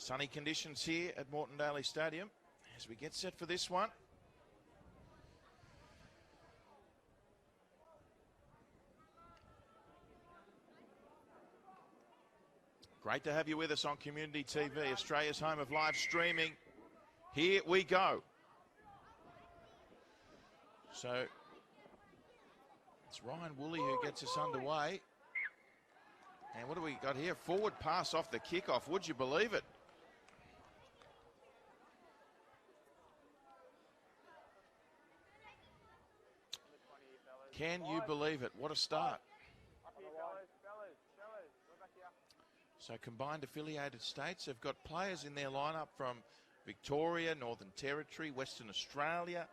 Sunny conditions here at Moreton Daly Stadium as we get set for this one. Great to have you with us on Community TV, Australia's home of live streaming. Here we go. So it's Ryan Woolley who gets us underway. And what do we got here? Forward pass off the kickoff. Would you believe it? Can you believe it? What a start. So combined affiliated states have got players in their lineup from Victoria, Northern Territory, Western Australia.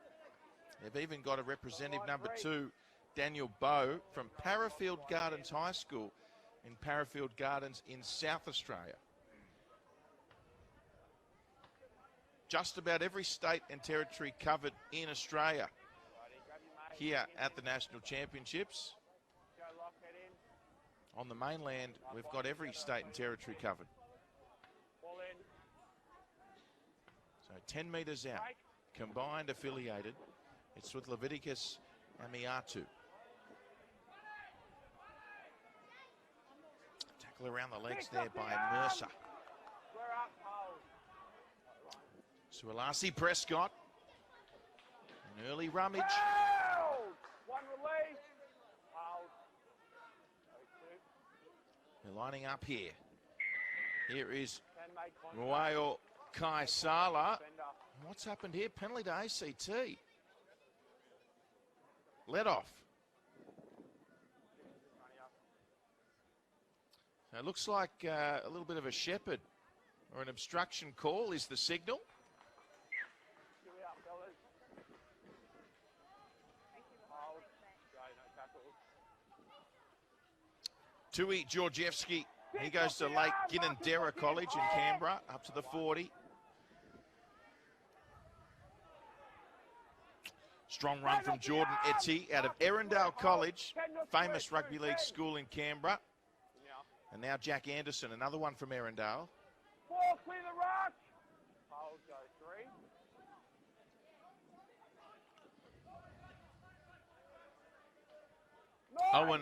They've even got a representative number 2, Daniel Bowe, from Parafield Gardens High School in Parafield Gardens in South Australia. Just about every state and territory covered in Australia here at the National Championships. On the mainland, we've got every state and territory covered. So 10 metres out, combined affiliated. It's with Leviticus Amiatu. Tackle around the legs there by Mercer. Suolasi Prescott. An early rummage. They're lining up here. Here is Muayo Kaisala. What's happened here? Penalty to ACT. Let off. So it looks like a little bit of a shepherd or an obstruction call is the signal. Tui Georgievski, he goes to Lake Ginninderra College in Canberra, up to the 40. Strong run from Jordan Etty out of Erindale College, famous rugby league school in Canberra. And now Jack Anderson, another one from Erindale. Owen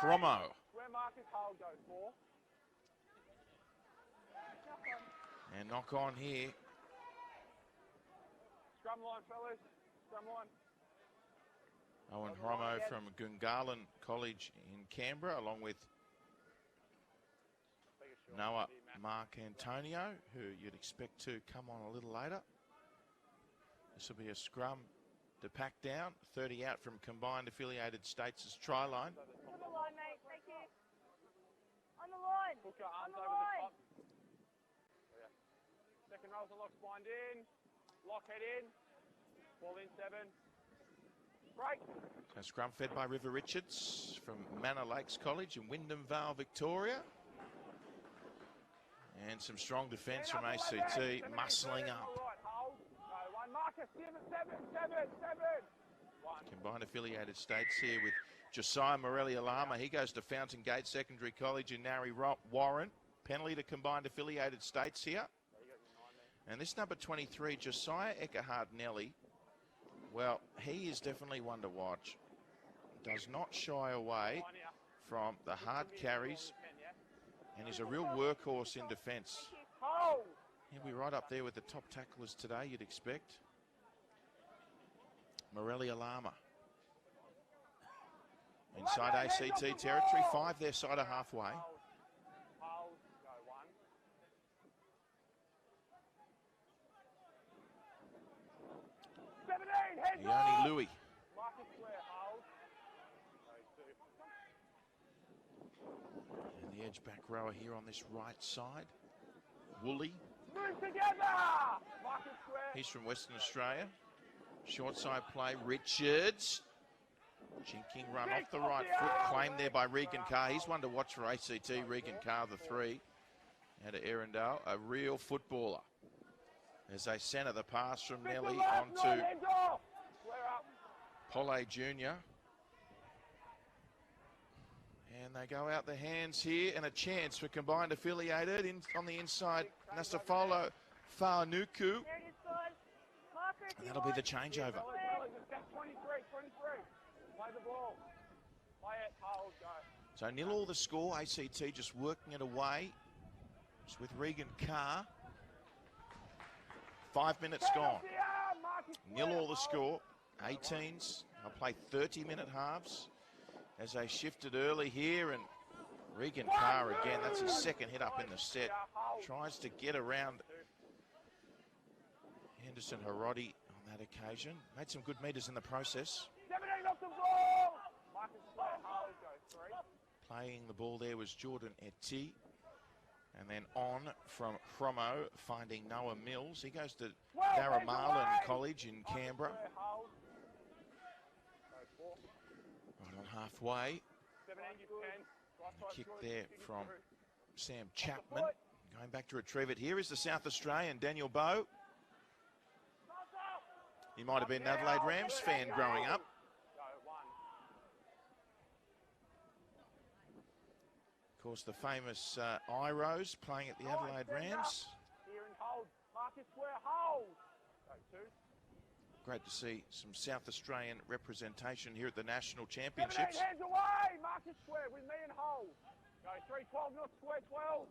Chromo. And knock on here. Scrum line, fellas. Scrum line. Owen Chromo from Gungahlin College in Canberra, along with Noah Mark Antonio, who you'd expect to come on a little later. This will be a scrum to pack down. 30 out from combined affiliated states' try line. On the line, mate. Thank you. On the line. Hook your arms on the over line. the top. Oh, yeah. Second rows of lock spined in. Lock head in. Ball in 7. Break. So scrum fed by River Richards from Manor Lakes College in Wyndham Vale, Victoria. And some strong defence from ACT, muscling up. Combined affiliated states here with Josiah Morelli-Alama. He goes to Fountain Gate Secondary College in Narre Warren. Penalty to combined affiliated states here. And this number 23, Josiah Eckhart-Nelly, well, he is definitely one to watch. Does not shy away from the hard carries and is a real workhorse in defence. He'll be right up there with the top tacklers today, you'd expect. Morelli-Alama. Inside ACT territory, 5 their side of halfway. Ioni Louis. And the edge back rower here on this right side. Woolley. He's from Western Australia. Short side play, Richards. Jinking run off the right foot, claimed there by Regan Carr. He's one to watch for ACT, Regan Carr, the 3. Out of Erindale, a real footballer. As they centre the pass from Nelly onto Pole Jr. And they go out the hands here, and a chance for combined affiliated on the inside. Nasafolo Fa'anuku. There it is, good. Marker if And you that'll be want. the changeover. 23. Play the ball. Play it, hold, go. So 0-all the score. ACT just working it away. It's with Regan Carr. 5 minutes gone. 0-all the score. 18s. They'll play 30-minute halves as they shifted early here. And Regan Carr again, that's his second hit up in the set. Tries to get around Henderson Hiroti on that occasion. Made some good meters in the process. 17 off the ball. Marcus play, hold, go. 3. Playing the ball there was Jordan Eti. And then on from Chromo, finding Noah Mills. He goes to Darramarlin College in Canberra. Right on halfway. A kick there from Sam Chapman. Going back to retrieve it. Here is the South Australian, Daniel Bowe. He might have been an Adelaide Rams fan growing up. Of course, the famous Iros playing at the Adelaide Rams. Here and hold. Marcus Ware, hold. Go 2. Great to see some South Australian representation here at the National Championships. 17 hands away. Marcus Ware with me and hold. Go 3, 12, not square 12.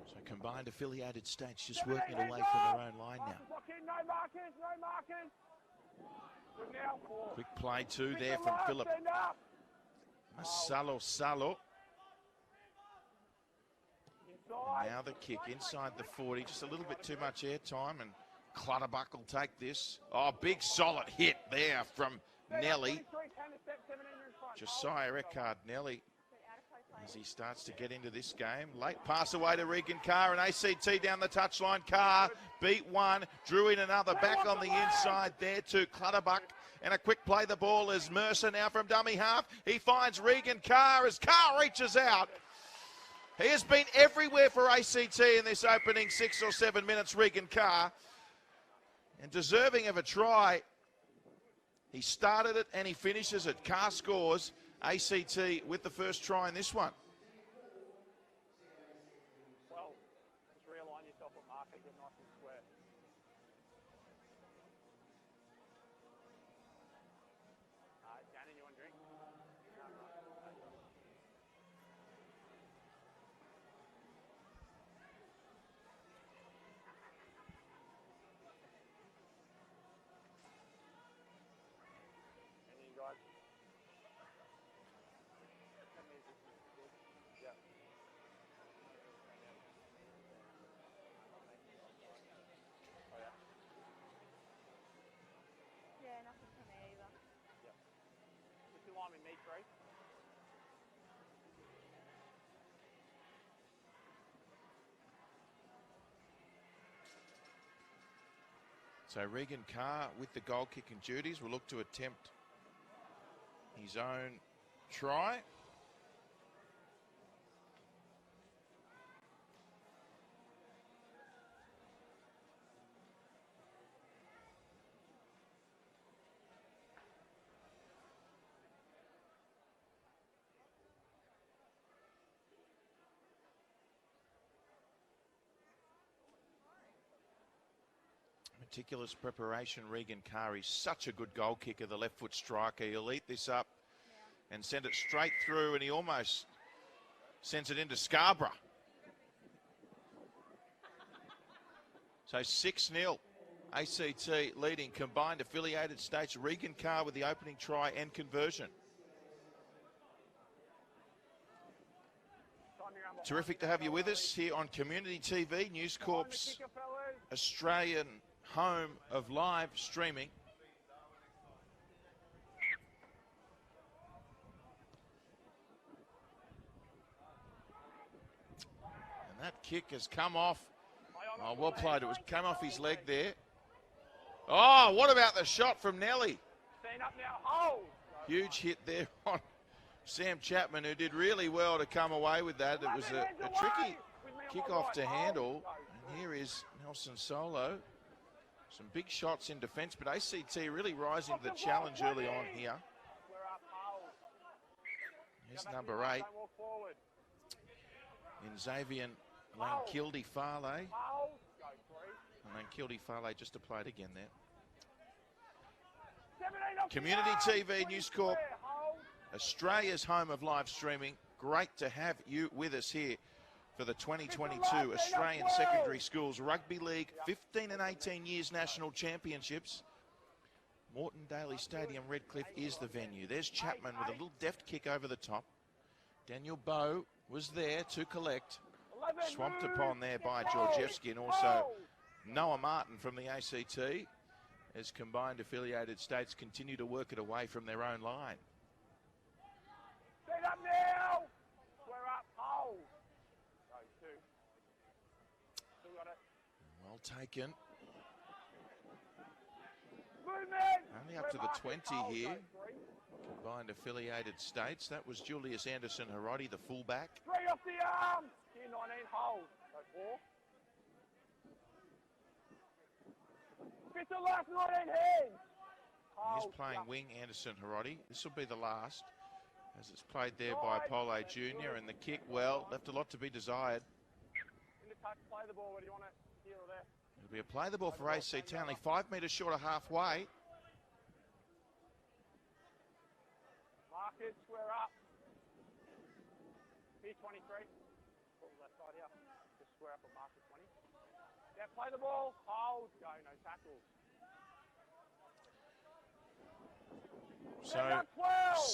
So combined affiliated states just working it away from their own line now. No markers, no markers. Good now, 4. Quick play too there from Philip Salo. And now the kick inside the 40, just a little bit too much airtime, and Clutterbuck will take this. Oh, big solid hit there from Nelly. Josiah Eckhard Nelly as he starts to get into this game. Late pass away to Regan Carr, and ACT down the touchline. Carr beat one, drew in another, back on the inside there to Clutterbuck. And a quick play the ball is Mercer now from dummy half. He finds Regan Carr as Carr reaches out. He has been everywhere for ACT in this opening 6 or 7 minutes, Regan Carr. And deserving of a try. He started it and he finishes it. Carr scores. ACT with the first try in this one. Well, just realign yourself at market, get nice and square. Danny, you want a drink? And you guys. Yeah. Oh yeah. Yeah, nothing for me either. Yeah. Just you line with me, Trey. So Regan Carr with the goal kicking duties will look to attempt his own try. Meticulous preparation. Regan Carr is such a good goal kicker, the left foot striker. He'll eat this up and send it straight through, and he almost sends it into Scarborough. So 6-0. ACT leading combined affiliated states. Regan Carr with the opening try and conversion. Terrific to have you with us here on Community TV, News Corp's Australian home of live streaming. And that kick has come off. Oh, well played. It was came off his leg there. Oh, what about the shot from Nelly? Stand up now, hold. Huge hit there on Sam Chapman, who did really well to come away with that. It was a tricky kick-off to handle. And here is Nelson Solo. Some big shots in defence, but ACT really rising to the challenge early on here. Here's Go back number to the 8 Don't walk forward. in Xavier Lankilde Farley. Hold. Go 3. And Lankilde Farley just applied again there. 17 off the Community arm. TV, 20 News Corp, square. Hold. Australia's home of live streaming. Great to have you with us here for the 2022 Australian Secondary Schools Rugby League 15 and 18 years national championships. Moreton Daly Stadium, Redcliffe is the venue. There's Chapman with a little deft kick over the top. Daniel Bowe was there to collect. 11. Swamped upon there by Georgievski, and also Noah Martin from the ACT as combined affiliated states continue to work it away from their own line. Set up now. Square up. Hold. Go 2. Still got it. Well taken. Movement. Only up to the 20 Hold. here. Go 3. Combined affiliated states. That was Julius Anderson Harodi, the fullback. 3 off the arm. Here 19. Hold. Go 4. Fifth and last 19 hands. He's Hold. playing wing, Anderson Harodi. This will be the last, as it's played there by Pole Jr. And the kick, well, left a lot to be desired. In the touch, play the ball. Where do you want it? Here or there? It'll be a play the ball for ACT, only 5 metres short of halfway. Marcus, square up. Here 23. Ball left side here. Just square up on Marcus 20. Yeah, play the ball. Hold. Go. No tackles. So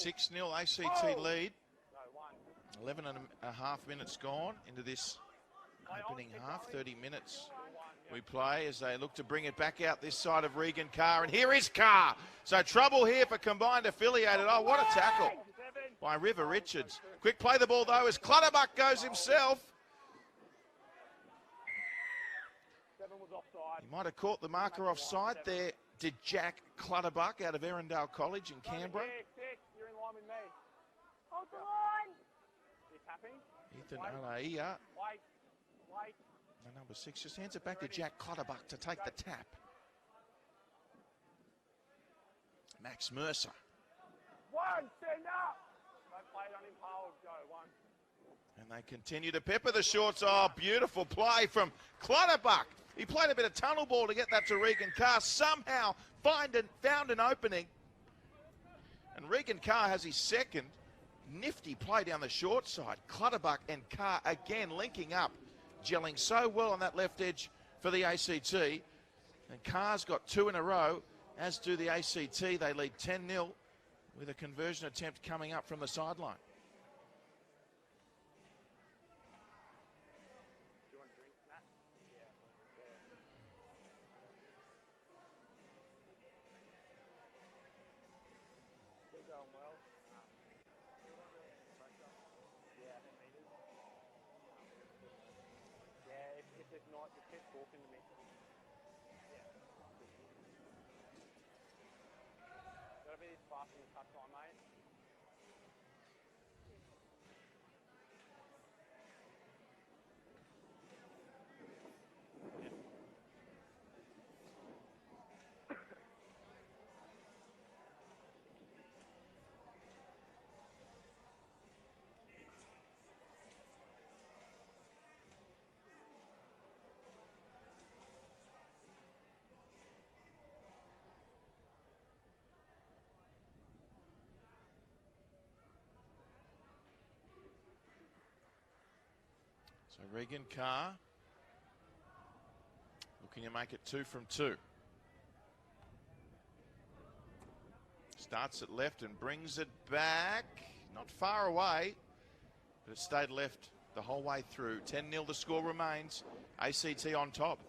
6-0 ACT lead. Go 1. 11 and a half minutes gone into this opening half. 30 minutes we play as they look to bring it back out this side of Regan Carr. And here is Carr. So trouble here for combined affiliated. Oh, what a tackle by River Richards. Quick play the ball though as Clutterbuck goes himself. 7 was offside. He might have caught the marker offside there. Did Jack Clutterbuck out of Erindale College in Canberra. 6. You're in line with me. Hold the line. You're tapping. Ethan Alaia, Wait. the number 6, just hands it back to Jack Clutterbuck to take the tap. Max Mercer. 1. Stand up. Don't play it on him. Hold. Go 1. And they continue to pepper the shorts. Oh, beautiful play from Clutterbuck. He played a bit of tunnel ball to get that to Regan Carr. Somehow found an opening. And Regan Carr has his second nifty play down the short side. Clutterbuck and Carr again linking up, gelling so well on that left edge for the ACT. And Carr's got 2 in a row, as do the ACT. They lead 10-0 with a conversion attempt coming up from the sideline. So Regan Carr looking to make it 2 from 2. Starts it left and brings it back. Not far away, but it stayed left the whole way through. 10-0 the score remains. ACT on top.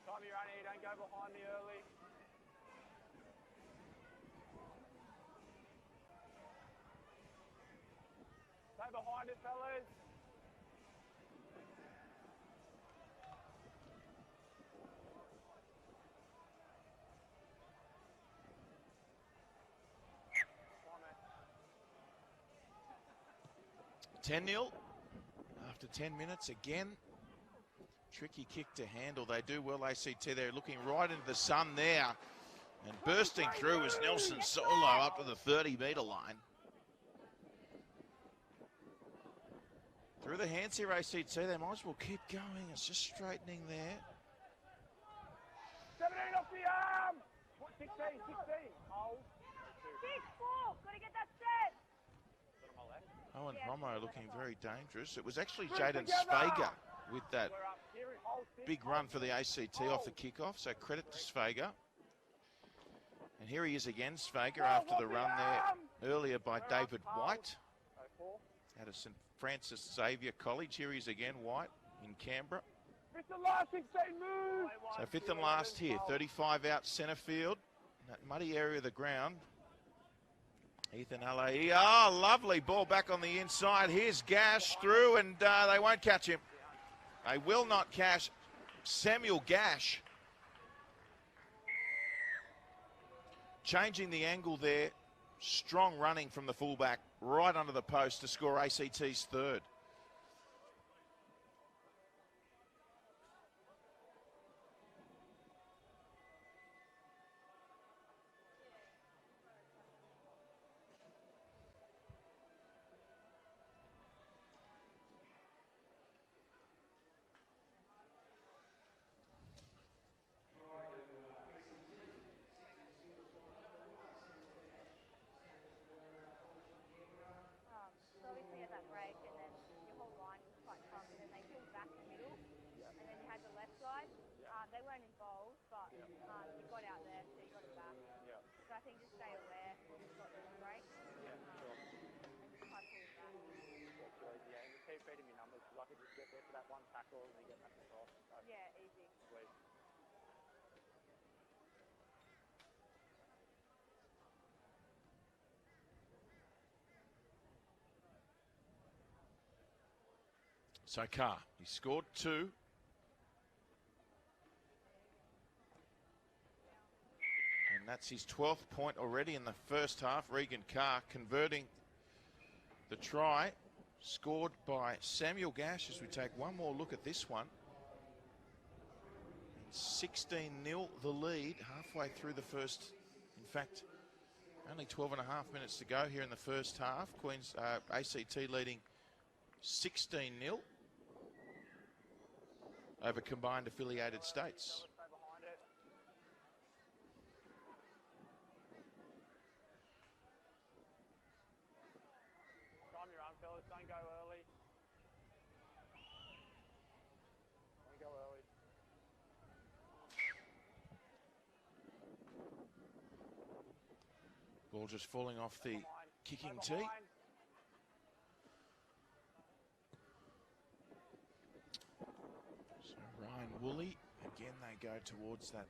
Tommy Ronnie, don't go behind me early. Stay behind it, fellas. 10-0 after 10 minutes again. Tricky kick to handle. They do well, ACT. They're looking right into the sun there. And bursting through is Nelson Solo up to the 30-metre line. Through the hands here, ACT. They might as well keep going. It's just straightening there. 17 off the arm. 16, 16. Hold. 6-4. Got to get that set. Owen Romo looking very dangerous. It was actually Jaden Svager with that big run for the ACT off the kickoff. So credit to Svager. And here he is again, Svager, after the run there earlier by David White out of St Francis Xavier College. Here he is again, White in Canberra. Fifth and last, 16, move. So fifth and last here, 35 out centre field, in that muddy area of the ground. Ethan Alaei, oh, lovely ball back on the inside. Here's Gash through, and they won't catch him. They will not catch Samuel Gash. Changing the angle there. Strong running from the fullback right under the post to score ACT's third. So obviously at that break, and then your whole line was quite tough, and then they pulled back the middle, and then you had the left side. They weren't involved, but you got out there, so you got it back. So I think just stay aware, just got those breaks, and just try to pull it back. Yeah, and just keep feeding me numbers, because I could just get there for that one tackle and then get back across. So, Yeah, easy. sweet. So Carr, he scored 2. And that's his 12th point already in the first half. Regan Carr converting the try, scored by Samuel Gash as we take one more look at this one. 16-0 the lead halfway through the first. In fact, only 12 and a half minutes to go here in the first half. ACT leading 16-0 over combined affiliated states. Stay behind it. Time your run, fellas. Don't go early. Don't go early. Ball just falling off the kicking tee. So Ryan Woolley, again they go towards that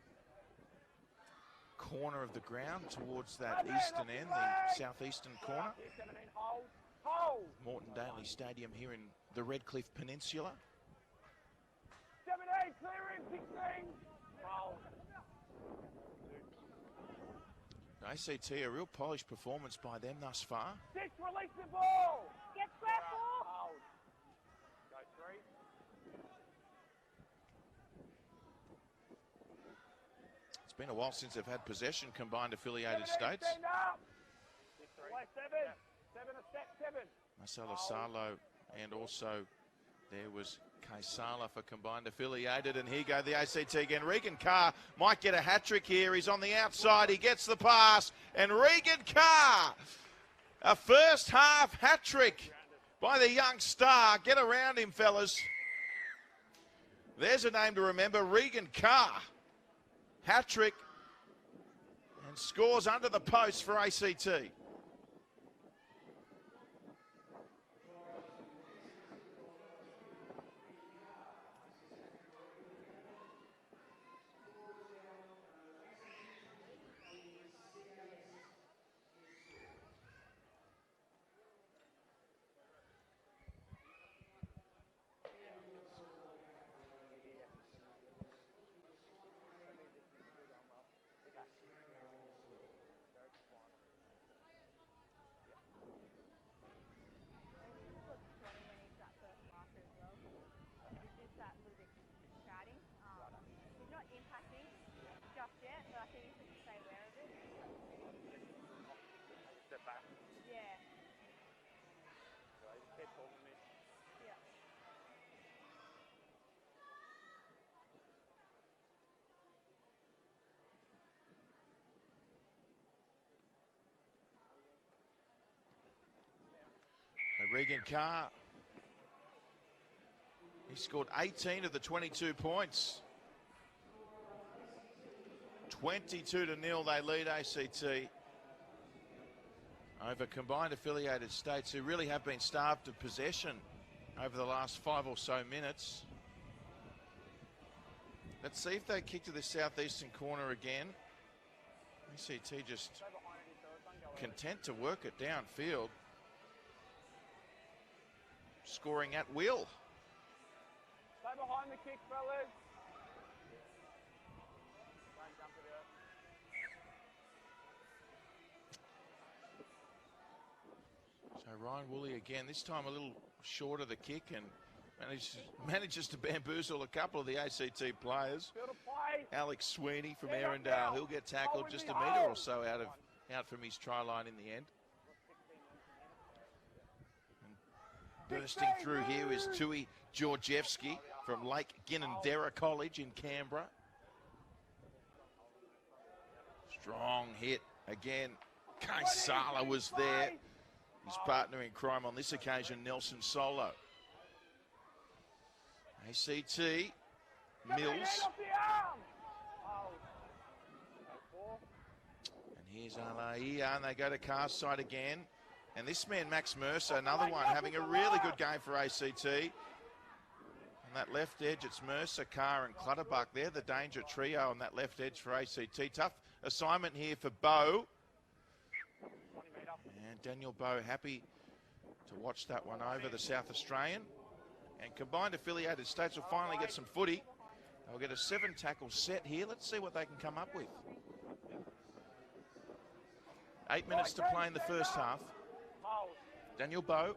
corner of the ground, towards that eastern end, the southeastern corner. 17, hold. Hold. Moreton Daly Stadium here in the Redcliffe Peninsula. 17, clearing, 16. Hold. ACT, a real polished performance by them thus far. 6, release the ball. Get square 4. Hold. Go 3. It's been a while since they've had possession, combined affiliated states. Stand up. 7. 7 a step, 7. Marcelo Salo, and also there was Kaisala for combined affiliated, and here go the ACT again. Regan Carr might get a hat-trick here. He's on the outside. He gets the pass, and Regan Carr, a first half hat-trick by the young star. Get around him, fellas. There's a name to remember, Regan Carr. Hat-trick, and scores under the post for ACT. Regan Carr. He scored 18 of the 22 points. 22-0 they lead ACT over combined affiliated states, who really have been starved of possession over the last 5 or so minutes. Let's see if they kick to the southeastern corner again. ACT just content to work it downfield. Scoring at will. Stay behind the kick, fellas. So Ryan Woolley again, this time a little short of the kick, and manages to bamboozle a couple of the ACT players. Alex Sweeney from Arundel, he'll get tackled just a metre or so out from his try line in the end. And bursting through here is Tui Georgievski from Lake Ginninderra College in Canberra. Strong hit again. Kaisala was there. His partner in crime on this occasion, Nelson Solo. ACT, Mills. And here's Alaia, and they go to Carr's side again. And this man, Max Mercer, another one, having a really good game for ACT. On that left edge, it's Mercer, Carr, and Clutterbuck. They're the danger trio on that left edge for ACT. Tough assignment here for Bowe. And Daniel Bowe happy to watch that one over, the South Australian. And combined affiliated states will finally get some footy. They'll get a 7-tackle set here. Let's see what they can come up with. 8 minutes to play in the first half. Daniel Bowe.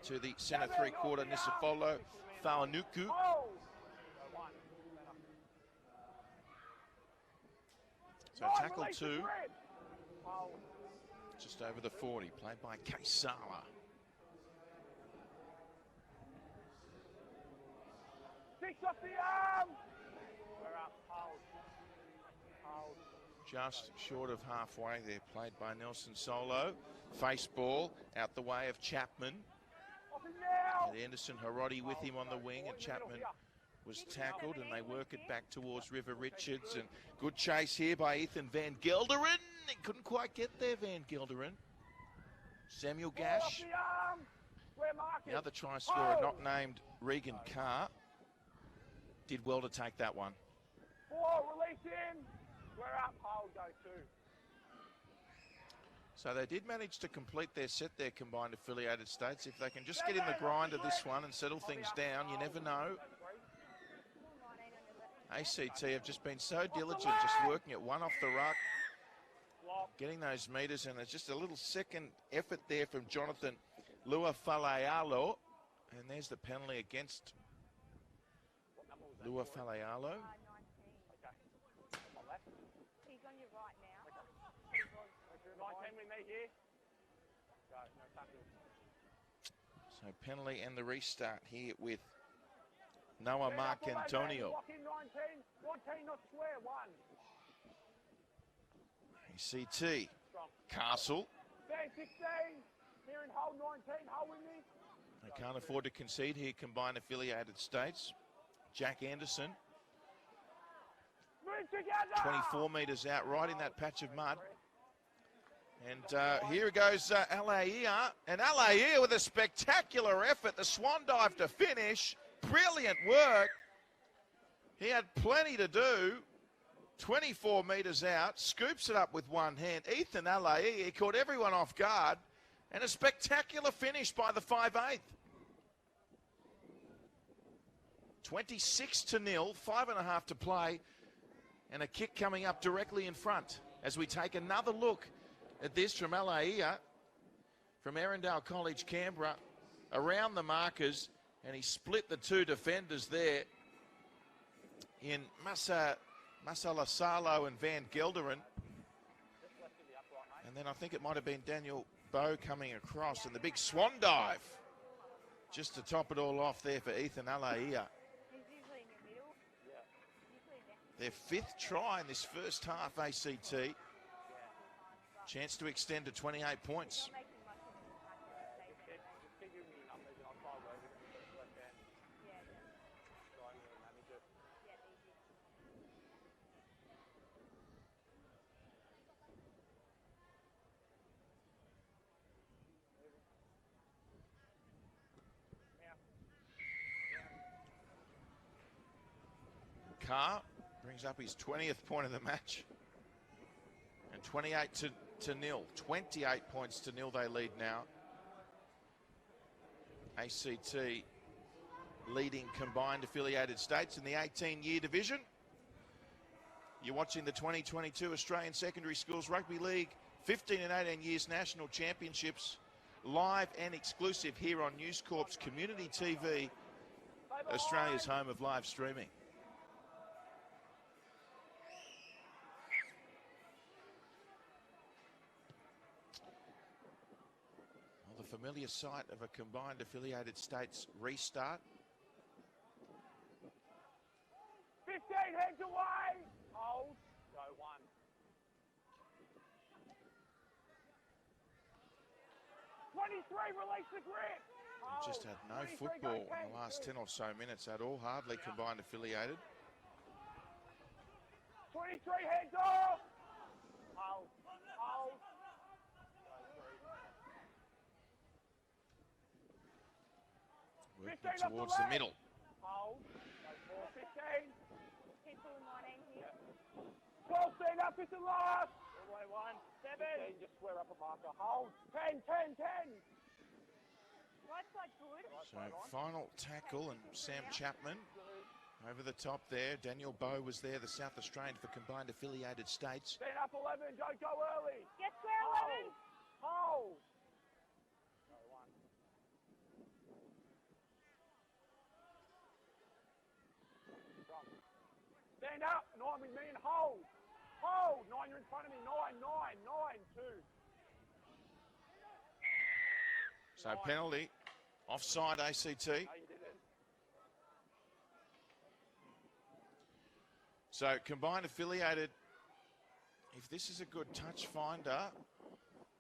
To the centre three-quarter, Nisifolo Fauanuku. So tackle 2. Just over the 40, played by Kaisala. Six off the arm. We're up. Hold. Just short of halfway there, played by Nelson Solo. Face ball out the way of Chapman. And Anderson Harodi with him on the wing, and Chapman was tackled, and they work it back towards River Richards. And good chase here by Ethan Van Gelderen. He couldn't quite get there, Van Gelderen. Samuel Gash, the other try scorer, not named Regan Carr, did well to take that one. 4, release in. We're up. Hold, go 2. So they did manage to complete their set, their combined affiliated states. If they can just get in the grind of this one and settle things down, you never know. ACT have just been so diligent, just working it one off the ruck, getting those metres, and there's just a little second effort there from Jonathan Luafalealo. And there's the penalty against Luafalealo. He's on your right now. 19 we meet here. Go, no tackles. So penalty and the restart here with Noah Marcantonio. Lock in 19, 14 not square, 1. ACT, Castle. Stand 16, here in hole 19, hole in this. They can't afford to concede here, combined affiliated states. Jack Anderson, Move together. 24 metres out, right in that patch of mud. And here goes Alaia. And Alaia with a spectacular effort, the swan dive to finish. Brilliant work. He had plenty to do. 24 metres out, scoops it up with one hand. Ethan Alaia, he caught everyone off guard. And a spectacular finish by the 5'8". 26-0, 5.5 to play. And a kick coming up directly in front as we take another look at this from Alaia, from Arundel College, Canberra, around the markers, and he split the 2 defenders there in Masalasalo and Van Gelderen. And then I think it might have been Daniel Bowe coming across, and the big swan dive just to top it all off there for Ethan Alaia. He's usually in the middle. Their 5th try in this first half, ACT. Chance to extend to 28 points. Not making much of an impact at this stage anyway. Just keep giving me numbers and I'll try to work with them as best I can. Yeah, So I can really manage it. yeah, easy. Carr brings up his 20th point of the match. And 28 to nil. 28 points to nil they lead now. ACT leading combined affiliated states in the 18-year division. You're watching the 2022 Australian Secondary Schools Rugby League 15 and 18 years national championships, live and exclusive here on News Corp's Community TV, Australia's home of live streaming. Well, the familiar sight of a combined affiliated states restart. 15 heads away. Hold. Go one. Release the grip. We've just had no football in the last 10 or so minutes at all, hardly combined affiliated. 23 heads off. Hold. Hold. Working towards the middle. Hold. Go 4, 15. Keep pulling one in here. 12, stand up, it's the last. All the way 1, 7. 15, just square up a marker. Hold. 10, 10, 10. Right side good. So final tackle, and Sam Chapman over the top there. Daniel Bowe was there, the South Australian for combined affiliated states. Stand up 11, don't go early. Get square 11. Hold. Go 1. Stand up, 9 with me and hold. Hold, 9, you're in front of me, 9, 9, 9, 2. So penalty, offside ACT. No, you didn't. So combined affiliated, if this is a good touch finder,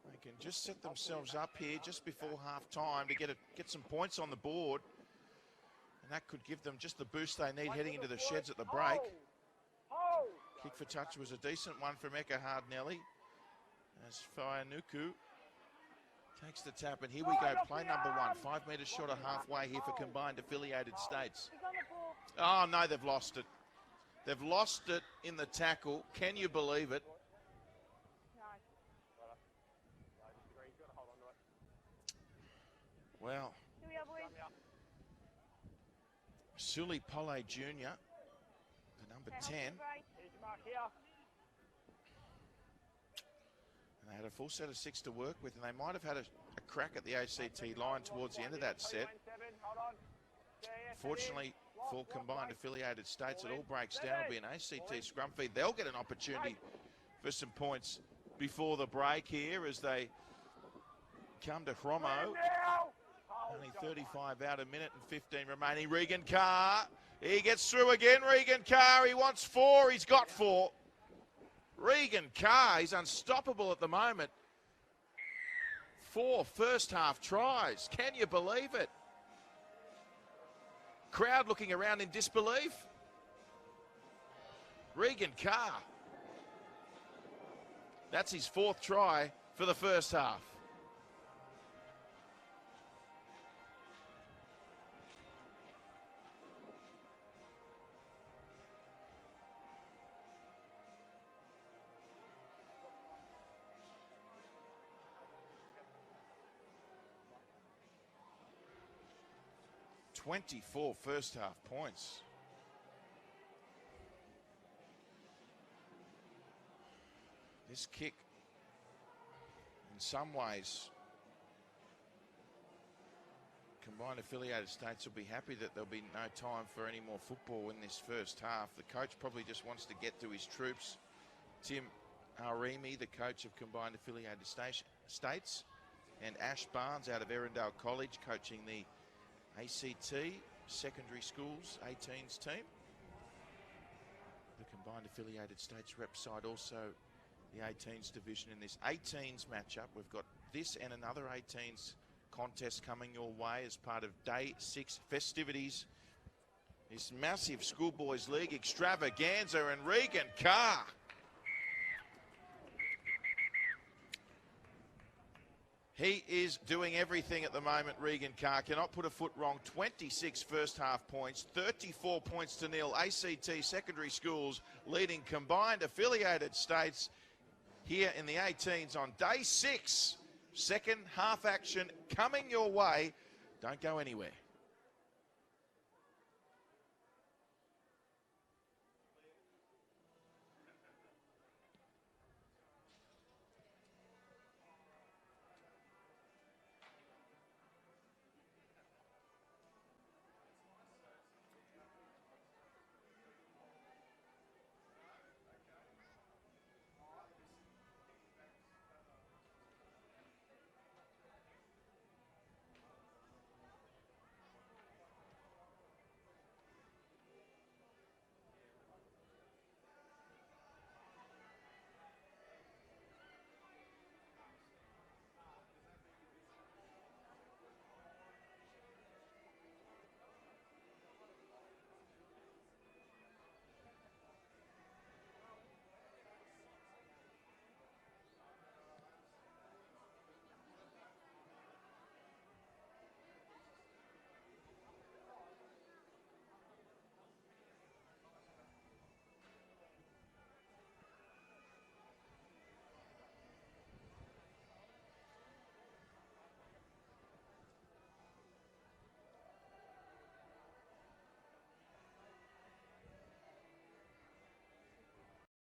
they can just set themselves up here just before half time to get some points on the board. And that could give them just the boost they need heading into the sheds at the break. Hold. Kick for touch was a decent one from Eka Hardnelly. As Fianuku takes the tap, and here we go, play number 1, 5 metres short of halfway here for combined affiliated states. He's on the ball. Oh no, they've lost it. They've lost it in the tackle. Can you believe it? No. Well, Here we are, boys. Sully Polle Jr., the number 10, Break. Here's your mark here. and they had a full set of 6 to work with, and they might have had a crack at the ACT line towards the end of that set. Fortunately for combined affiliated states, it all breaks down. It'll be an ACT scrum feed. They'll get an opportunity for some points before the break here as they come to Chromo. Only 35 out, a minute and 15 remaining. Regan Carr, he gets through again. Regan Carr, he wants 4, he's got 4. Regan Carr, he's unstoppable at the moment. 4 first half tries. Can you believe it? Crowd looking around in disbelief. Regan Carr. That's his 4th try for the first half. .24 first half points. This kick, in some ways, combined affiliated states will be happy that there'll be no time for any more football in this first half. The coach probably just wants to get to his troops. Tim Arimi, the coach of combined affiliated states, and Ash Barnes out of Erindale College, coaching the ACT secondary schools 18s team. The combined affiliated states rep side also the 18s division in this 18s matchup. We've got this and another 18s contest coming your way as part of Day 6 festivities. This massive Schoolboys League extravaganza, and Regan Carr. He is doing everything at the moment, Regan Carr. Cannot put a foot wrong. 26 first half points, 34 points to nil. ACT secondary schools leading combined affiliated states here in the 18s on Day 6. Second half action coming your way. Don't go anywhere.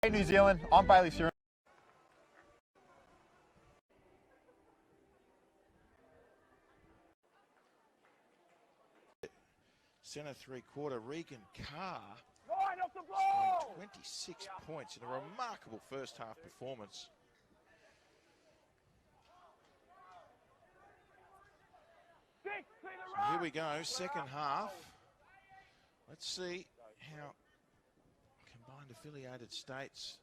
Hey New Zealand, I'm Bailey Sheeran. Centre three-quarter, Regan Carr. Line off the Scoring ball! 26 points in a remarkable first half performance. So here we go, second half. Let's see how combined affiliated states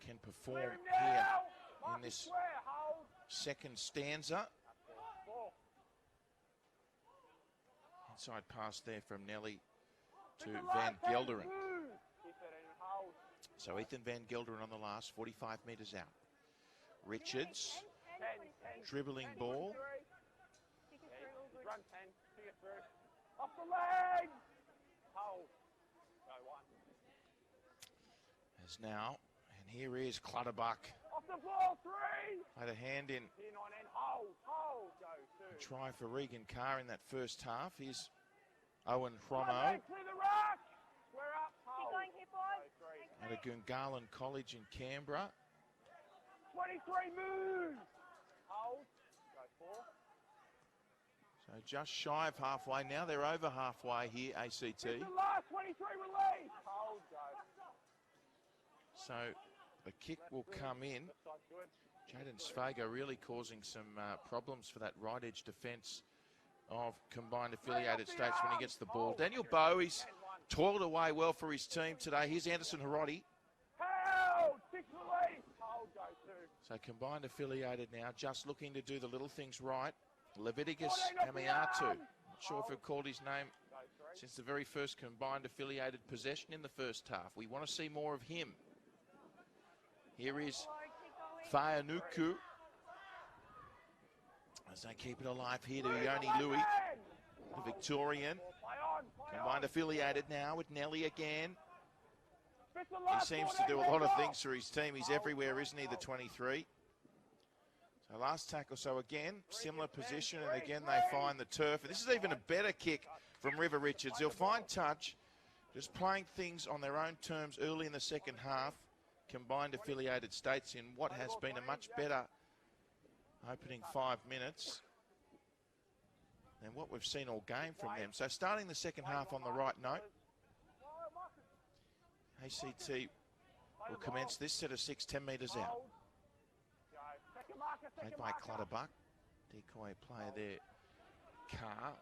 can perform here in this second stanza. Inside pass there from Nelly to Van Gelderen. So Ethan Van Gelderen on the last, 45 metres out. Richards, dribbling ball. Run 10, see it through. Off the leg! Hold. Go one. As now, and here is Clutterbuck. Off the ball, 3! Had a hand in. In on end, hold, go 2. Try for Regan Carr in that first half. Here's Owen Run, Chromo clear the ruck! Square up, hold. Keep going, hit boys. Go 3. at a Gungahlin College in Canberra. 23, move! Hold. Go 4. So just shy of halfway. Now they're over halfway here, ACT. It's the last 23 release! Hold, go. So the kick will come in. Left side good. Jaden Svago really causing some problems for that right edge defence of combined affiliated states when he gets the ball. Daniel Bowe, he's toiled away well for his team today. Here's Anderson Hiroti. Held! 6 release! Hold, go 2. So combined affiliated now, just looking to do the little things right. Leviticus Amiatu. Not sure if we've called his name since the very first combined affiliated possession in the first half. We want to see more of him. Here is Whaianuku as they keep it alive here to Yoni Louis, the Victorian. Combined affiliated now with Nelly again. He seems to do a lot of things for his team. He's everywhere, isn't he, the 23? So last tackle, so again, similar position, and again they find the turf. And this is even a better kick from River Richards. He'll find touch, just playing things on their own terms early in the second half. Combined affiliated states in what has been a much better opening 5 minutes than what we've seen all game from them. So starting the second half on the right note, ACT will commence this set of 6, 10 metres out. Played by Clutterbuck. Decoy player there, Carr.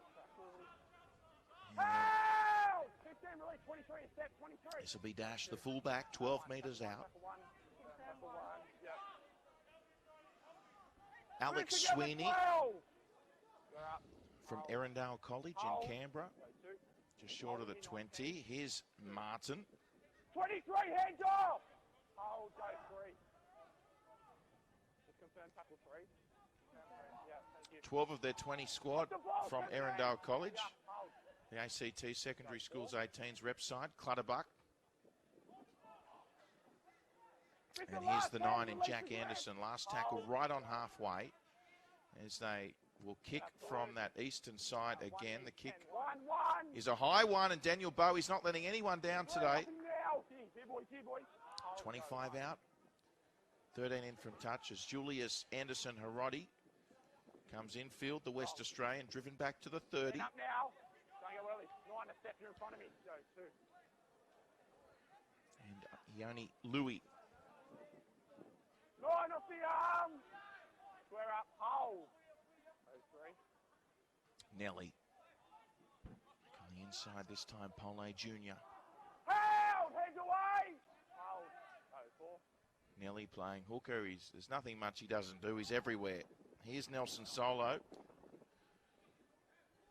This will be Dash, the fullback, 12 metres out. Number 1. Yep. Alex Together, Sweeney 12. We're up. from Hold. Erindale College in Hold. Canberra, Go 2. just short of the 20. Here's Martin. 23, hands off. Hold, go 3. Just confirm tackle 3. Yeah, thank you. 12 of their 20 squad The ball, from Fred, Erindale College. Yeah, hold. The ACT Secondary Schools 18s rep side, Clutterbuck. And here's the 9 in Jack Anderson. Last tackle right on halfway as they will kick from that eastern side again. The kick 1-1. is a high one, and Daniel Bowie's not letting anyone down today. Here, boys. 25 out. 13 in from touch as Julius Anderson Harodi comes infield. The West Australian driven back to the 30. Up now. Don't go early. 9 a step here in front of me. Go 2. And Ioni Louis. 9 off the arm. Square up. Hold. Go 3. Nelly. On the inside this time, Pole Jr. Held. Hands away. Hold. Go 4. Nelly playing hooker. There's nothing much he doesn't do. He's everywhere. Here's Nelson Solo.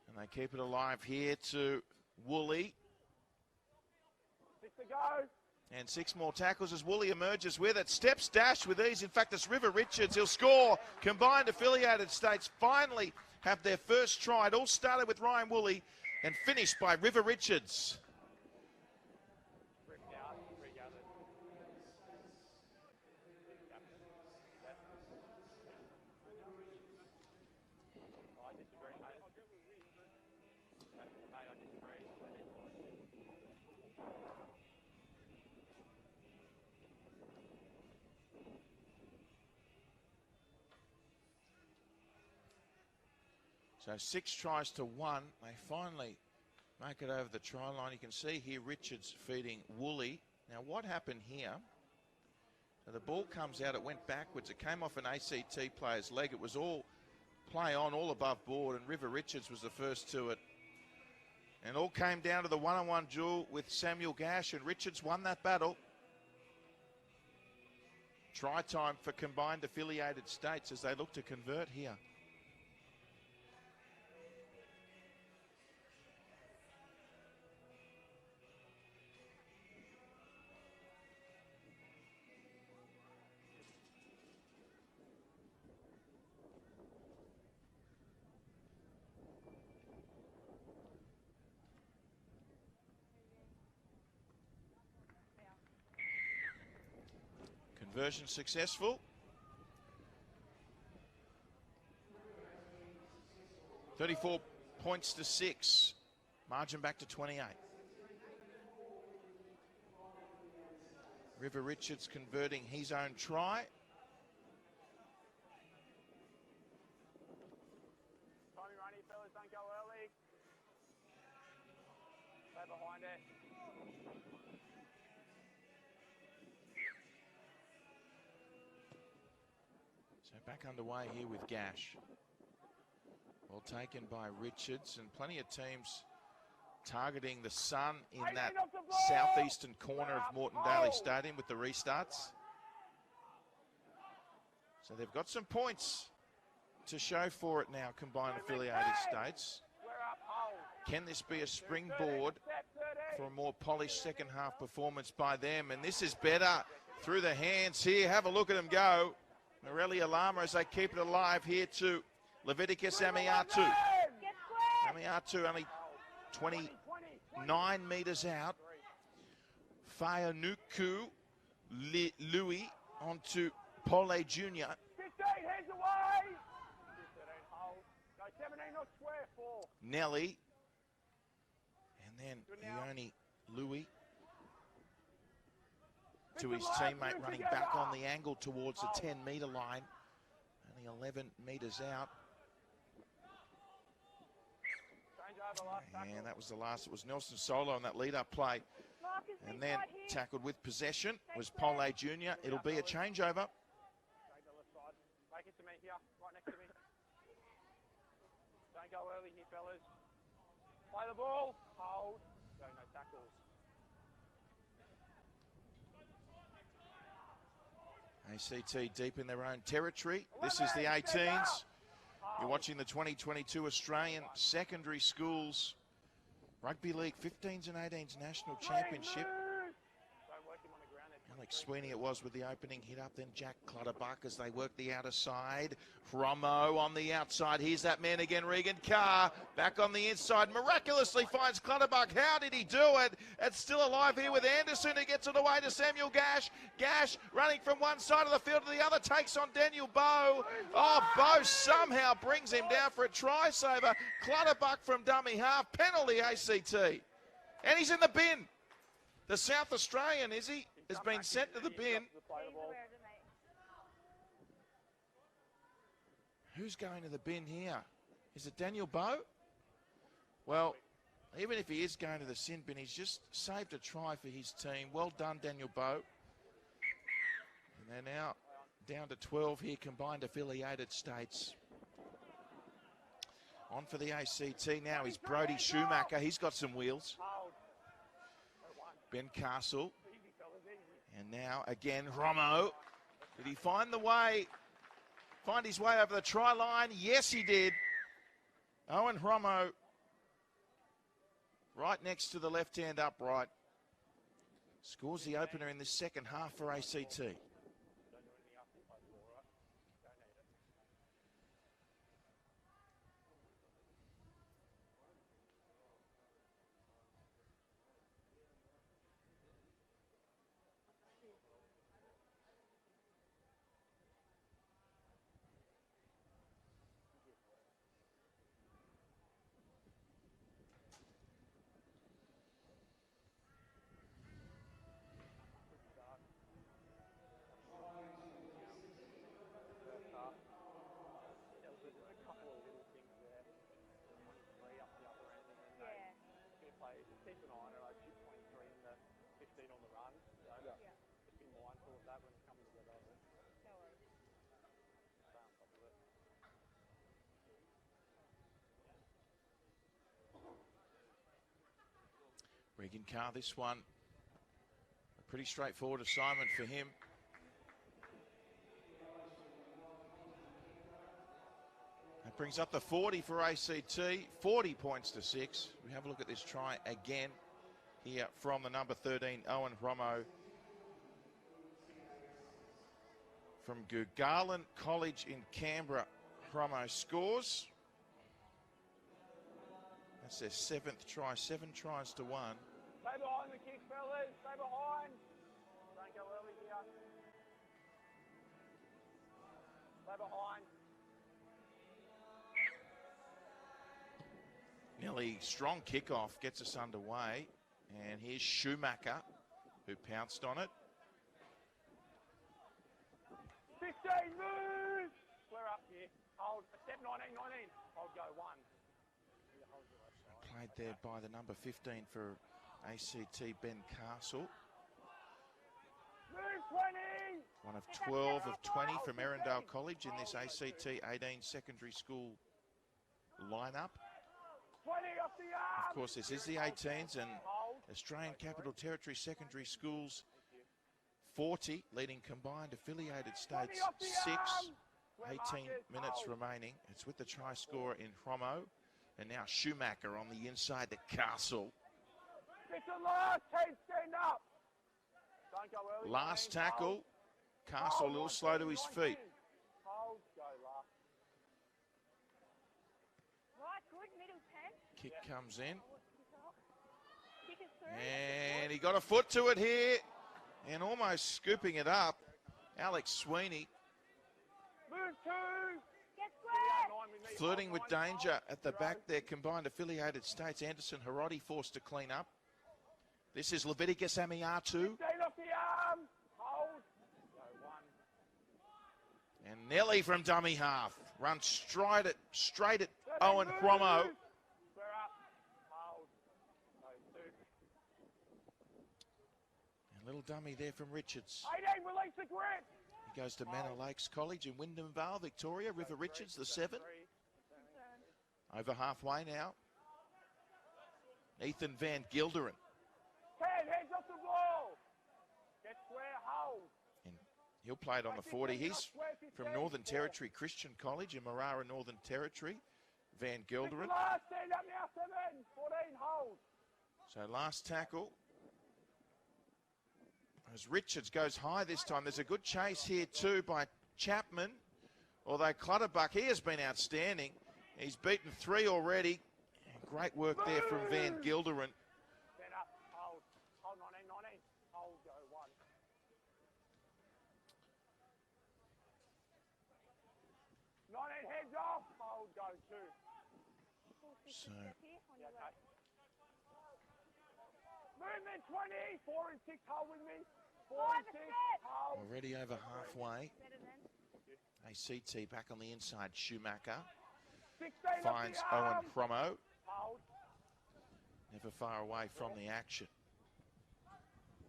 And they keep it alive here to Woolley. 6 to go. And 6 more tackles as Woolley emerges with it. Steps dash with ease. In fact, it's River Richards. He'll score. Combined Affiliated States finally have their first try. It all started with Ryan Woolley and finished by River Richards. So 6 tries to 1. They finally make it over the try line. You can see here Richards feeding Woolley. Now what happened here? So the ball comes out. It went backwards. It came off an ACT player's leg. It was all play on, all above board, and River Richards was the first to it. And all came down to the one-on-one duel with Samuel Gash, and Richards won that battle. Try time for Combined Affiliated States as they look to convert here. Conversion successful. 34 points to 6. Margin back to 28. River Richards converting his own try. Timing running, fellas. Don't go early. Stay behind it. So back underway here with Gash. Well taken by Richards, and plenty of teams targeting the sun in that southeastern corner of Moreton Daly Stadium with the restarts. So they've got some points to show for it now, Combined Affiliated States. Can this be a springboard for a more polished second half performance by them? And this is better through the hands here. Have a look at them go. Morelia Lama as they keep it alive here to Leviticus Amiatu. Amiatu only 29 metres out. Fayanuku Louis onto Pole Jr. 15, hands away. 15, hold. Go 17, not square, 4. Nelly. And then Ioni Louis to his teammate running back on the angle towards the 10-metre line. Only 11 metres out. And that was the last. It was Nelson Solo on that lead-up play. And then tackled with possession was Pole Jr. It'll be a changeover. Make it to me here, right next to me. Don't go early here, fellas. Play the ball. Hold. Go, no tackles. ACT deep in their own territory. This is the 18s. You're watching the 2022 Australian Secondary Schools Rugby League 15s and 18s National Championship. Alex Sweeney it was with the opening hit up, then Jack Clutterbuck as they work the outer side. Romo on the outside. Here's that man again, Regan Carr. Back on the inside. Miraculously finds Clutterbuck. How did he do it? It's still alive here with Anderson who gets it away to Samuel Gash. Gash running from one side of the field to the other. Takes on Daniel Bowe. Oh, Bowe somehow brings him down for a try saver. Clutterbuck from dummy half. Penalty ACT. And he's in the bin. The South Australian, is he? Has been sent to the bin. Who's going to the bin here? Is it Daniel Bowe? Well, even if he is going to the sin bin, he's just saved a try for his team. Well done, Daniel Bowe. And they're now down to 12 here, combined affiliated states. On for the ACT now is Brodie Schumacher. He's got some wheels. Ben Castle. And now again, Romo. Did he find his way over the try line? Yes, he did. Owen Romo, right next to the left-hand upright, scores the opener in the second half for ACT. Keep an eye on it. I shoot 23 and the 15 on the run. So just be mindful of that when it's coming together. No worries. Stay on top of it. Regan Carr, this one, a pretty straightforward assignment for him. That brings up the 40 for ACT, 40 points to 6. We have a look at this try again here from the number 13, Owen Romo. From Garland College in Canberra, Romo scores. That's their 7th try, 7 tries to 1. Stay behind the kick, fellas. Stay behind. Don't go early here. Stay behind. Nearly strong kickoff gets us underway. And here's Schumacher, who pounced on it. 15, move! We're up here. Hold. Step 19, 19. Hold, go 1. Played there by the number 15 for ACT, Ben Castle. Move 20! One of 12 of 20 from Erindale College in this ACT 18 secondary school lineup. 20 off the arm! Of course, this is the 18s and Australian Capital Territory secondary schools 40, leading combined affiliated states 6. 18 minutes remaining. It's with the try scorer in Romo. And now Schumacher on the inside to Castle. It's the last 10, stand up. Don't go early. Last tackle. Castle a little slow to his feet. Hold, go last. Right, good, middle 10. Kick comes in. Kick it through. And he got a foot to it here. And almost scooping it up. Alex Sweeney. Move 2. Get square. Flirting with danger at the back there, combined affiliated states. Anderson Hiroti forced to clean up. This is Leviticus Amiatu. 15 off the arm. Hold. Go 1. And Nelly from dummy half. Runs straight at Owen Romo. We're up. Hold. Go 2. And little dummy there from Richards. 18, release the grip. He goes to Manor Lakes College in Wyndham Vale, Victoria. River Richards, the 7. Over halfway now. Ethan Van Gilderen. 10, heads off the wall. Get square, hold. And He'll play it on the 40. He's from Northern Territory Christian College in Marara, Northern Territory. Van Gelderin. Stand up now, 7, 14, hold. So last tackle. As Richards goes high this time. There's a good chase here too by Chapman. Although Clutterbuck, he has been outstanding. He's beaten 3 already. Great work there from Van Gelderin. Stand up, hold. Hold 19, 19. Hold, go 1. Heads off, hold, go 2. So, Movement 20, 4 and 6, hold with me. 4 and 6, hold. already over halfway. ACT back on the inside. Schumacher 16 finds up the Owen arm. Promo. Hold. Never far away from the action.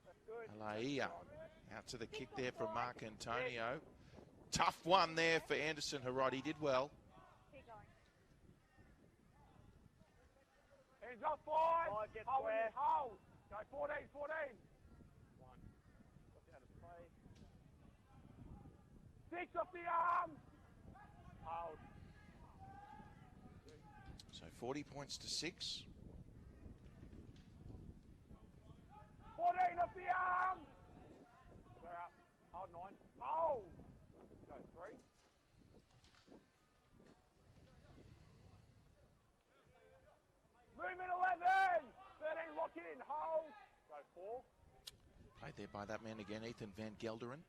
That's good. Alaia out to the kick there from Mark Antonio. Tough one there for Anderson Harrod. He did well. Keep going. Hands up, 5. Get Hold, square. hold. Go 14, 14. 1. Look out of play. 6 off the arm. Hold. So 40 points to 6. 14 off the arm. Clear up. Hold 9. Hold. Go 3. Movement 11. 13, lock in. Hold. Go 4. Played there by that man again, Ethan Van Gelderin.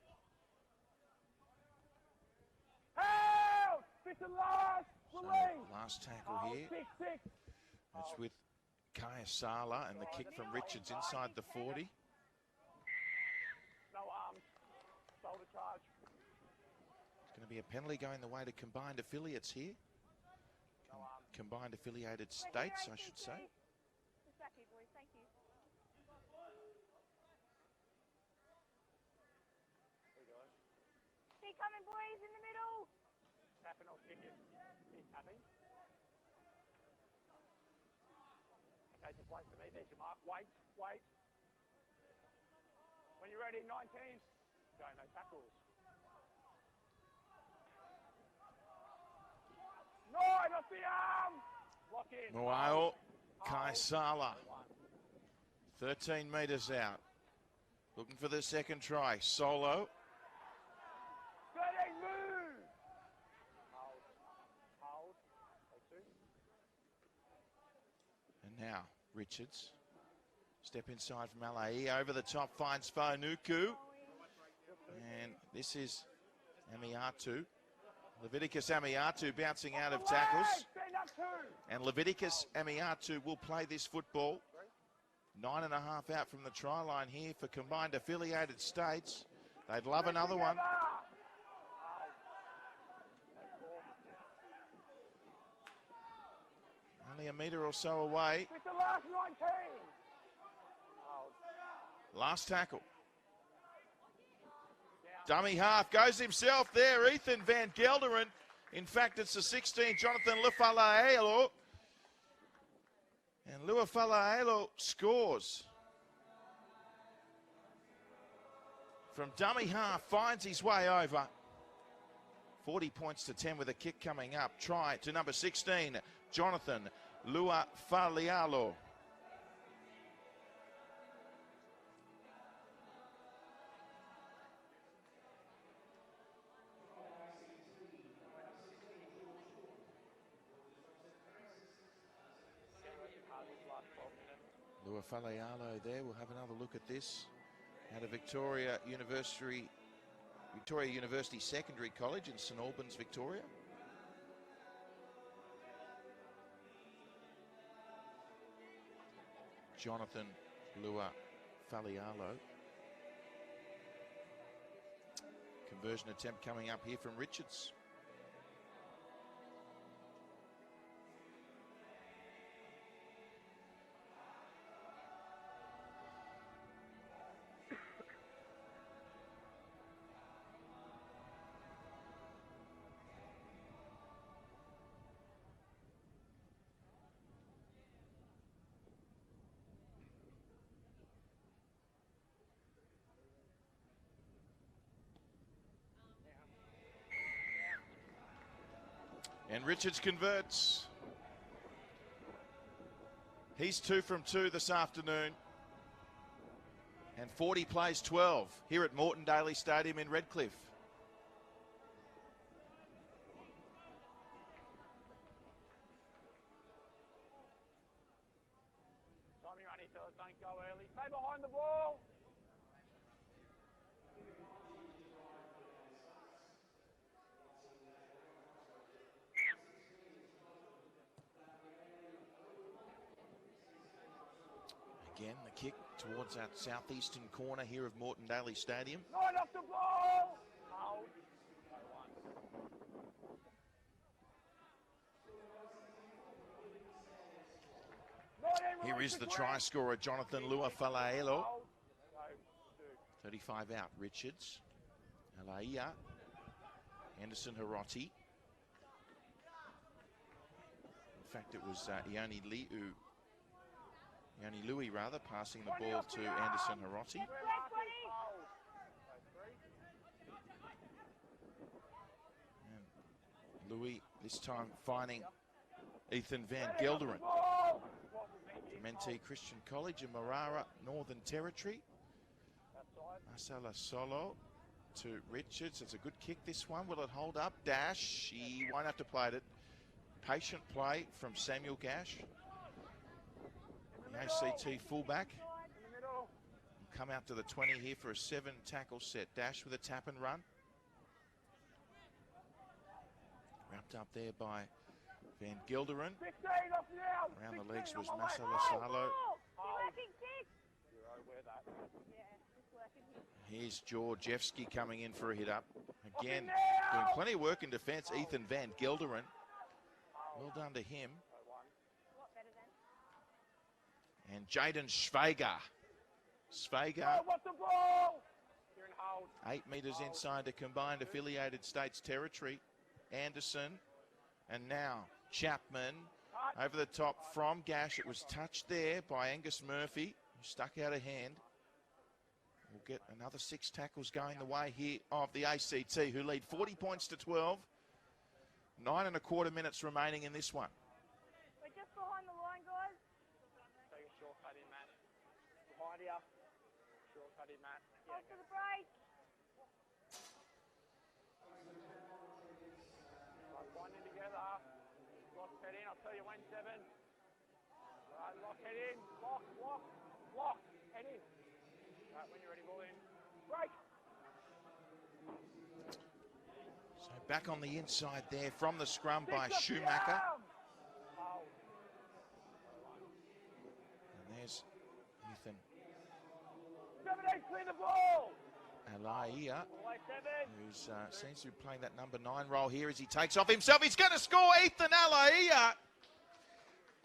Help! Fifth and last. So Release. last tackle Hold. here. 6, 6. That's with Kaya Sala and the kick from Richards inside the 40. No arms. Shoulder charge. It's going to be a penalty going the way to combined affiliates here. Combined affiliated states, I should say. Just back here, boys. Thank you. Keep coming, boys, in the middle. Tapping or kicking. He's tapping. Okay, just wait for me. There's your mark. Wait, wait. When you're ready, 19. Go, no tackles. 9 off the arm. Lock in. Moao, Hold. Kai Sala, 1. 13 metres out. Looking for the second try. Solo. 13, move. Hold. Hold. Go 2. And now, Richards. Step inside from Ala'i. Over the top finds Fanuku. And this is Amiatu. Leviticus Amiatu bouncing out of tackles. Stand up 2. And Leviticus Amiatu will play this football. 9.5 out from the try line here for combined affiliated states. They'd love another one. Only a metre or so away. With the last 19. Last tackle. Dummy half goes himself there. Ethan Van Gelderin. In fact, it's the 16, Jonathan Lufalaelo. And Luafalaelo scores. From dummy half, finds his way over. 40 points to 10 with a kick coming up. Try to number 16, Jonathan Luafalialo. Luafalialo there. We'll have another look at this. Out of Victoria University Secondary College in St Albans, Victoria. Jonathan Luafalialo. Conversion attempt coming up here from Richards. And Richards converts. He's 2 from 2 this afternoon. And 40 plays 12 here at Moreton Daily Stadium in Redcliffe. Tommy running, fellas, don't go early. Stay behind the ball. Again, the kick towards that southeastern corner here of Moreton Daily Stadium. Right off the ball. Hold. Here is the try scorer, Jonathan Lua-Falaelo. 35 out, Richards. Alaia. Anderson Hiroti. In fact, it was Ioni Louis, passing the ball to Anderson Hiroti. And Louis this time finding Ethan Van Gelderen. Mentee Christian College in Marara, Northern Territory. Masala Solo to Richards. It's a good kick, this one. Will it hold up? Dash. He won't have to play it. Patient play from Samuel Gash. The ACT fullback. Come out to the 20 here for a 7-tackle set. Dash with a tap and run. Wrapped up there by Van Gelderen. Around the legs was Masala Salo. Here's Georgievski coming in for a hit up. Again, doing plenty of work in defence, Ethan Van Gelderen. Well done to him. And Jaden Schwager. Schwager, 8 metres inside the combined affiliated states territory. Anderson, and now Chapman over the top from Gash. It was touched there by Angus Murphy, who stuck out a hand. We'll get another 6 tackles going the way here of the ACT, who lead 40 points to 12. 9 1/4 minutes remaining in this one. We're just behind the line, guys. Take a shortcut in, Matt. Behind you. Shortcut in, Matt. Hold for the break. One in together. Lock head in. I'll tell you when, 7. Right, lock head in. Lock. Head in. Right, when you're ready, ball in. Break. So back on the inside there from the scrum by Schumacher. And there's Ethan 7-8, clear the ball. Alaia, Away 7. who seems to be playing that number 9 role here as he takes off himself. He's going to score, Ethan Alaia.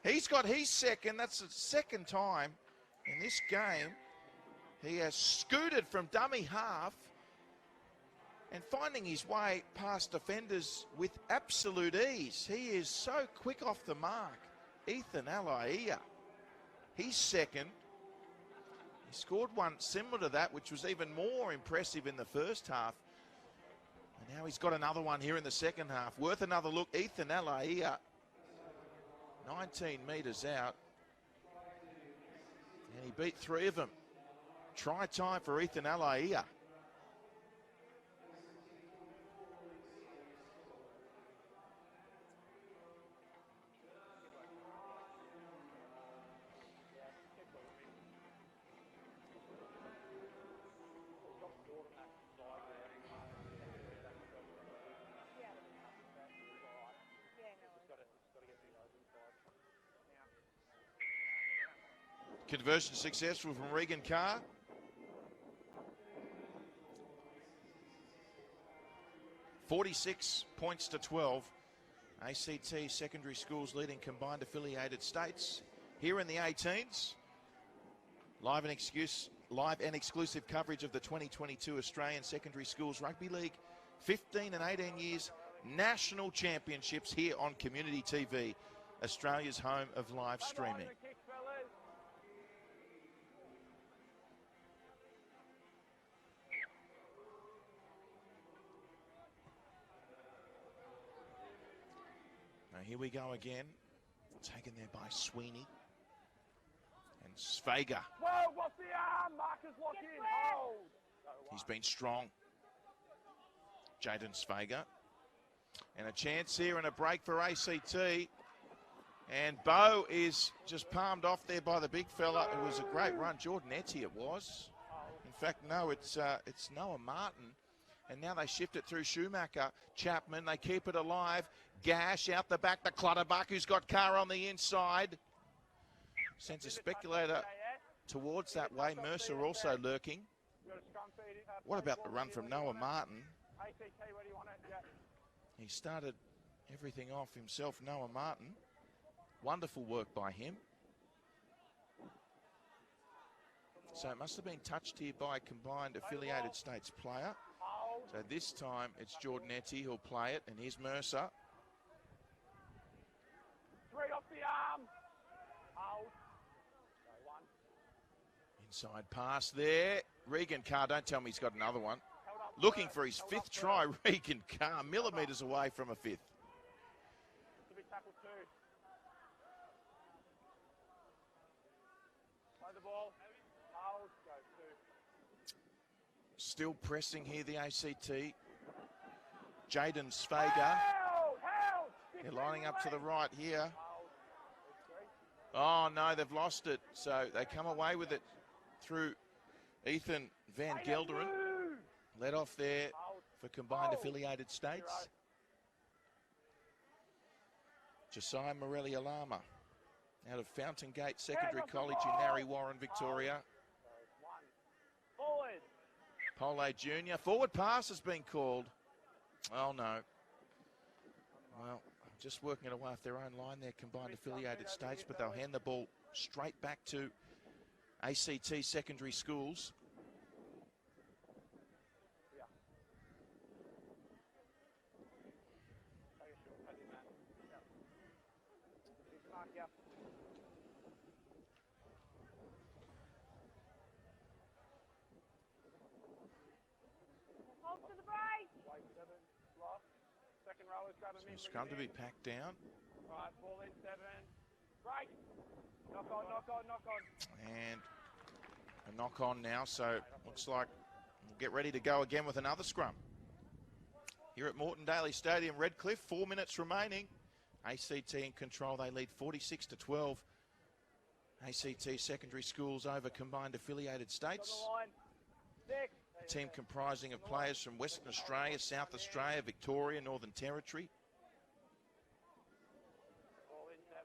He's got his second. That's the second time in this game. He has scooted from dummy half and finding his way past defenders with absolute ease. He is so quick off the mark. Ethan Alaia. He's second. He scored one similar to that, which was even more impressive in the first half. And now he's got another one here in the second half. Worth another look. Ethan Alaia, 19 metres out. And he beat 3 of them. Try time for Ethan Alaia. Conversion successful from Regan Carr. $46 points to 12. ACT secondary schools leading combined affiliated states. Here in the 18s, live and exclusive coverage of the 2022 Australian Secondary Schools Rugby League 15 and 18 years national championships here on Community TV, Australia's home of live streaming. here we go again. Taken there by Sweeney. And Svega. Whoa, what's the arm? Marcus, lock in. Hold. He's been strong. Jaden Svega. And a chance here and a break for ACT. And Bo is just palmed off there by the big fella. It was a great run. Jordan Etty it was. In fact, no, it's Noah Martin. And now they shift it through Schumacher. Chapman, they keep it alive. Gash out the back, the Clutterbuck, who's got Carr on the inside. Sends a speculator towards that way. Mercer also lurking. What about the run from Noah Martin? He started everything off himself, Noah Martin. Wonderful work by him. So it must have been touched here by a combined affiliated states player. So this time it's Jordan Etty who'll play it, and here's Mercer. 3 off the arm. Hold. Go 1. Inside pass there. Regan Carr, don't tell me he's got another one. Looking for his 5th try, Regan Carr, millimetres away from a 5th. To be tackle 2. Play the ball. Hold. Go 2. Still pressing here, the ACT. Jaden Svega. They're lining up to the right here. Oh, no, they've lost it. So they come away with it through Ethan Van Gelderen. Led off there for combined affiliated states. Josiah Morelli-Alama out of Fountain Gate Secondary College in Narre Warren, Victoria. Pole Junior. Forward pass has been called. Oh, no. Well, just working it away off their own line there, combined affiliated states, but they'll hand the ball straight back to ACT secondary schools. Hold to the break. Second row is grabbing me. Scrum to be packed down. Right, ball in 7. Break. Knock on, knock on, knock on. And a knock on now, so looks like we'll get ready to go again with another scrum. Here at Moreton Daily Stadium, Redcliffe, 4 minutes remaining. ACT in control, they lead 46-12. ACT secondary schools over combined affiliated states. A team comprising of players from Western Australia, South Australia, Victoria, Northern Territory. Ball in 7.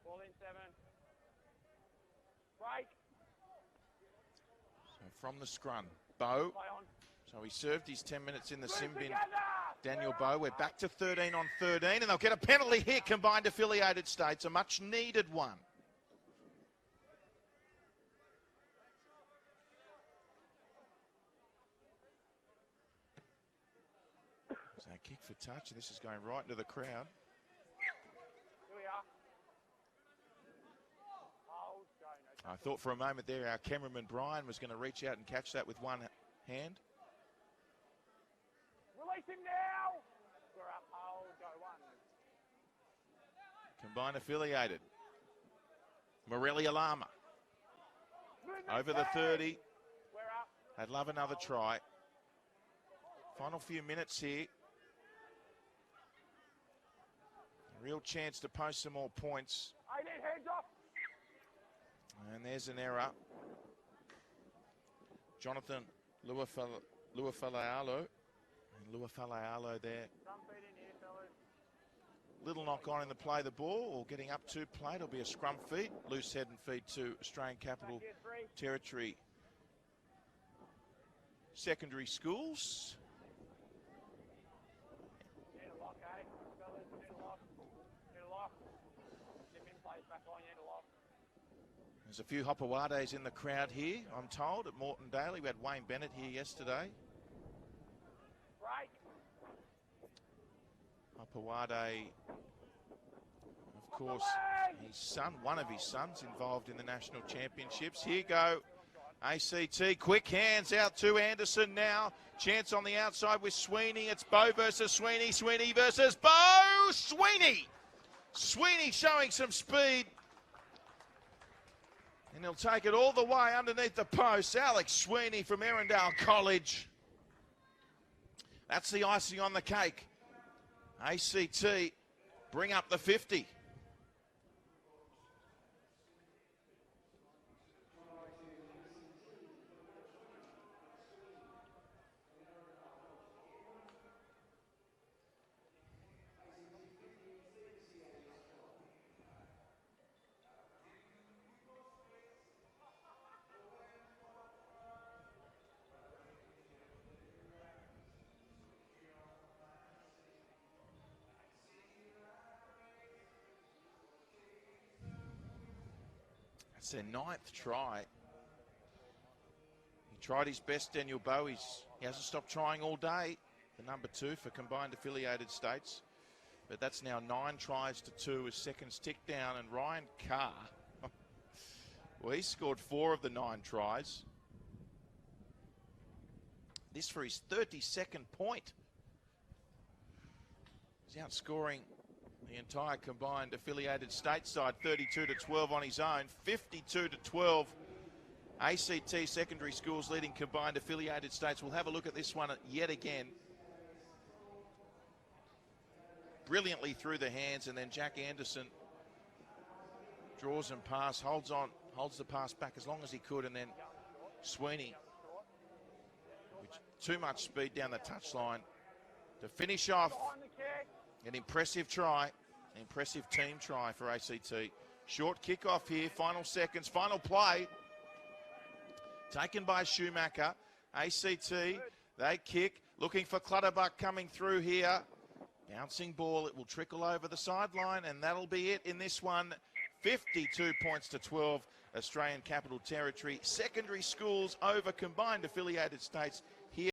Ball in 7. Break. So from the scrum, Bo. Play on. So he served his 10 minutes in the sim bin. Daniel Bo, we're back to 13 on 13, and they'll get a penalty here, combined affiliated states, a much needed one. So kick for touch, and this is going right into the crowd. Here we are. Hold. Go. No. I thought for a moment there our cameraman Brian was going to reach out and catch that with one hand. Release him now. We're up. Hold. Go 1. Combined affiliated. Morelli-Alama over the 30. We're up. I'd love another try. Final few minutes here. A real chance to post some more points. 18 hands off. And there's an error. Jonathan Luafalealo. And Luafalealo there. Some feet in here, fellas. Little knock on in the play the ball, or getting up to play. It'll be a scrum feed. Loose head and feed to Australian Capital Back here, 3. Territory secondary schools. Need a lock, eh? Fellas, need a lock. Need a lock. Get him in place back on, need a lock. There's a few Hopawades in the crowd here, I'm told, at Moreton Daily. We had Wayne Bennett here yesterday. Break. Hopawade, of course, his son, one of his sons, involved in the national championships. Here go ACT, quick hands out to Anderson now. Chance on the outside with Sweeney. It's Bo versus Sweeney. Sweeney versus Bo. Sweeney! Sweeney showing some speed. And he'll take it all the way underneath the post. Alex Sweeney from Erindale College. That's the icing on the cake. ACT bring up the 50. It's their 9th try. He tried his best, Daniel Bowe. He hasn't stopped trying all day. The number 2 for combined affiliated states. But that's now 9 tries to 2 as seconds tick down. And Regan Carr, well, he scored 4 of the 9 tries. This for his 32nd point. He's outscoring the entire combined affiliated stateside, 32-12 on his own, 52-12. ACT secondary schools leading combined affiliated states. We'll have a look at this one yet again. Brilliantly through the hands, and then Jack Anderson draws and pass, holds the pass back as long as he could, and then Sweeney, with too much speed down the touchline to finish off. An impressive try, an impressive team try for ACT. Short kickoff here, final seconds, final play. Taken by Schumacher. ACT, they kick, looking for Clutterbuck coming through here. Bouncing ball, it will trickle over the sideline, and that'll be it in this one. 52 points to 12, Australian Capital Territory. Secondary schools over combined affiliated states